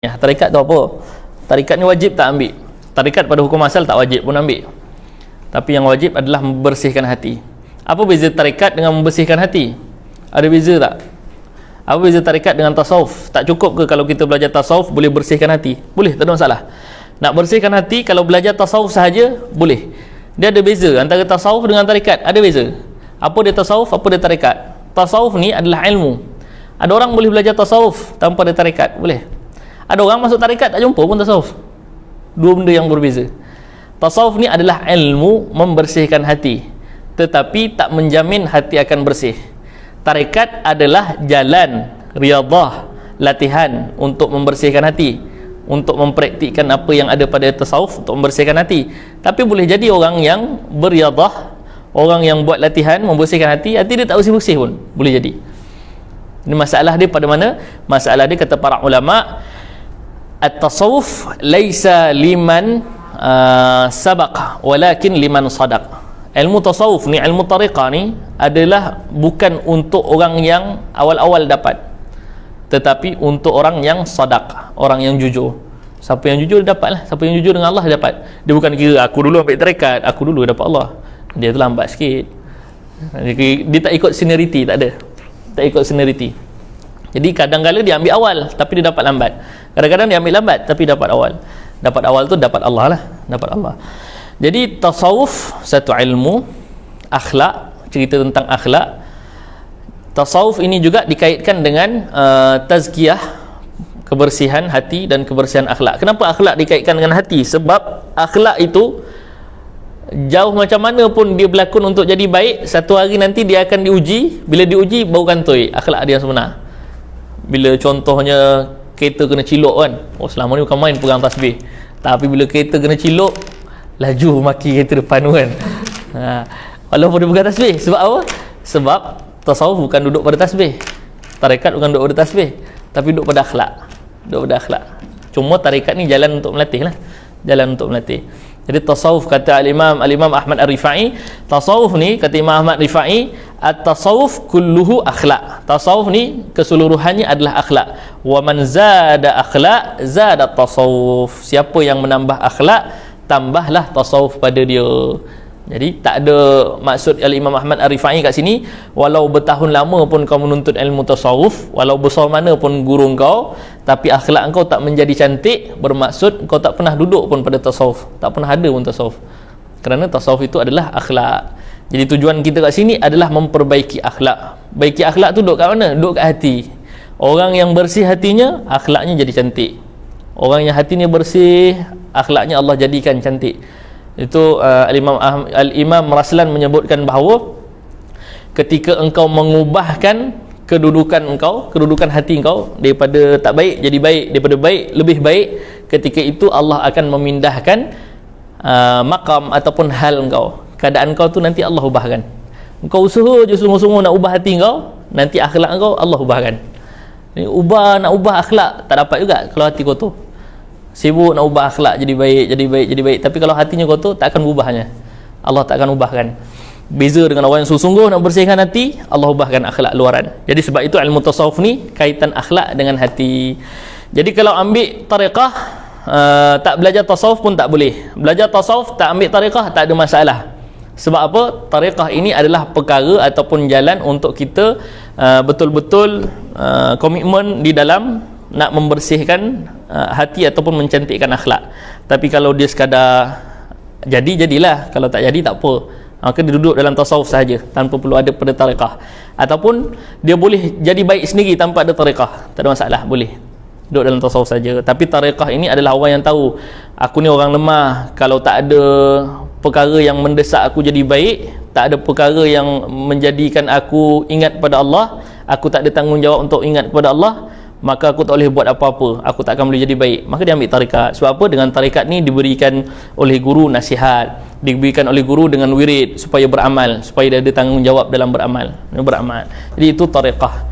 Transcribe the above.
Ya, tarikat tu apa? Tarikat ni wajib tak ambil. Tarikat pada hukum asal tak wajib pun ambil. Tapi yang wajib adalah membersihkan hati. Apa beza tarikat dengan membersihkan hati? Ada beza tak? Apa beza tarikat dengan tasawuf? Tak cukup ke kalau kita belajar tasawuf boleh bersihkan hati? Boleh, tak ada masalah. Nak bersihkan hati kalau belajar tasawuf sahaja boleh. Dia ada beza antara tasawuf dengan tarikat. Ada beza. Apa dia tasawuf, apa dia tarikat? Tasawuf ni adalah ilmu. Ada orang boleh belajar tasawuf tanpa ada tarikat, boleh. Ada orang masuk tarikat tak jumpa pun tasawuf. Dua benda yang berbeza. Tasawuf ni adalah ilmu membersihkan hati, tetapi tak menjamin hati akan bersih. Tarikat adalah jalan, riyadhah, latihan untuk membersihkan hati, untuk mempraktikkan apa yang ada pada tasawuf untuk membersihkan hati. Tapi boleh jadi orang yang berriyadhah, orang yang buat latihan membersihkan hati, hati dia tak bersih-bersih pun boleh jadi. Ini masalah dia pada mana? Masalah dia kata para ulama, at-tasawuf laisa liman sabaq walakin liman sadaq. Ilmu tasawuf ni, ilmu tariqah ni adalah bukan untuk orang yang awal-awal dapat, tetapi untuk orang yang sadaq, orang yang jujur. Siapa yang jujur dia dapat lah. Siapa yang jujur dengan Allah dia dapat. Dia bukan kira aku dulu ambil tarikat, aku dulu dapat Allah. Dia tu lambat sikit. Dia tak ikut seniority, tak ada. Tak ikut seniority. Jadi kadang-kadang dia ambil awal tapi dia dapat lambat. Kadang-kadang dia ambil lambat tapi dapat awal. Dapat awal tu dapat Allah lah, dapat Allah. Jadi tasawuf satu ilmu, akhlak, cerita tentang akhlak. Tasawuf ini juga dikaitkan dengan tazkiyah, kebersihan hati dan kebersihan akhlak. Kenapa akhlak dikaitkan dengan hati? Sebab akhlak itu jauh macam mana pun dia berlakon untuk jadi baik, satu hari nanti dia akan diuji. Bila diuji baru kantoi akhlak dia yang sebenar. Bila contohnya kereta kena cilok kan, oh selama ni bukan main pegang tasbih, tapi bila kereta kena cilok laju maki kereta depan tu kan, walaupun dia pegang tasbih. Sebab apa? Sebab tasawuf bukan duduk pada tasbih, tarekat bukan duduk pada tasbih, tapi duduk pada akhlak. Duduk pada akhlak. Cuma tarekat ni jalan untuk melatih lah, jalan untuk melatih. Jadi tasawuf, kata Al-Imam Ahmad Ar-Rifai, tasawuf ni kata Imam Ahmad Rifai, at-tasawuf kulluhu akhlak. Tasawuf ni keseluruhannya adalah akhlak. Wa man zada akhlak zada tasawuf. Siapa yang menambah akhlak, tambahlah tasawuf pada dia. Jadi tak ada maksud Al-Imam Ahmad Ar-Rifai kat sini walau bertahun lama pun kau menuntut ilmu tasawuf, walau besar mana pun guru kau, tapi akhlak kau tak menjadi cantik, bermaksud kau tak pernah duduk pun pada tasawuf, tak pernah ada pun tasawuf. Kerana tasawuf itu adalah akhlak. Jadi tujuan kita kat sini adalah memperbaiki akhlak. Baiki akhlak tu duduk kat mana? Duduk kat hati. Orang yang bersih hatinya, akhlaknya jadi cantik. Orang yang hatinya bersih, akhlaknya Allah jadikan cantik. Itu Al-Imam Raslan menyebutkan bahawa ketika engkau mengubahkan kedudukan engkau, kedudukan hati engkau daripada tak baik jadi baik, daripada baik lebih baik, ketika itu Allah akan memindahkan maqam ataupun hal engkau, keadaan engkau tu nanti Allah ubahkan. Engkau usaha je sungguh-sungguh nak ubah hati engkau, nanti akhlak engkau Allah ubahkan. Nak ubah akhlak tak dapat juga kalau hati kotor. Sibuk nak ubah akhlak jadi baik, jadi baik, jadi baik, tapi kalau hatinya kotor tak akan ubahnya. Allah tak akan ubahkan. Beza dengan orang yang sungguh-sungguh nak bersihkan hati, Allah ubahkan akhlak luaran. Jadi sebab itu ilmu tasawuf ni kaitan akhlak dengan hati. Jadi kalau ambil tariqah, tak belajar tasawuf pun tak boleh. Belajar tasawuf tak ambil tariqah tak ada masalah. Sebab apa? Tariqah ini adalah perkara ataupun jalan untuk kita betul-betul komitmen di dalam nak membersihkan hati ataupun mencantikkan akhlak. Tapi kalau dia sekadar jadilah, kalau tak jadi tak apa, maka dia duduk dalam tasawuf sahaja tanpa perlu ada pada tariqah. Ataupun dia boleh jadi baik sendiri tanpa ada tariqah, tak ada masalah, boleh duduk dalam tasawuf saja. Tapi tariqah ini adalah orang yang tahu aku ni orang lemah, kalau tak ada perkara yang mendesak aku jadi baik, tak ada perkara yang menjadikan aku ingat pada Allah, aku tak ada tanggungjawab untuk ingat kepada Allah, maka aku tak boleh buat apa-apa, aku tak akan boleh jadi baik. Maka dia ambil tarikat. Sebab apa? Dengan tarikat ni diberikan oleh guru nasihat, diberikan oleh guru dengan wirid supaya beramal, supaya dia ada tanggungjawab dalam beramal. Jadi itu tariqah.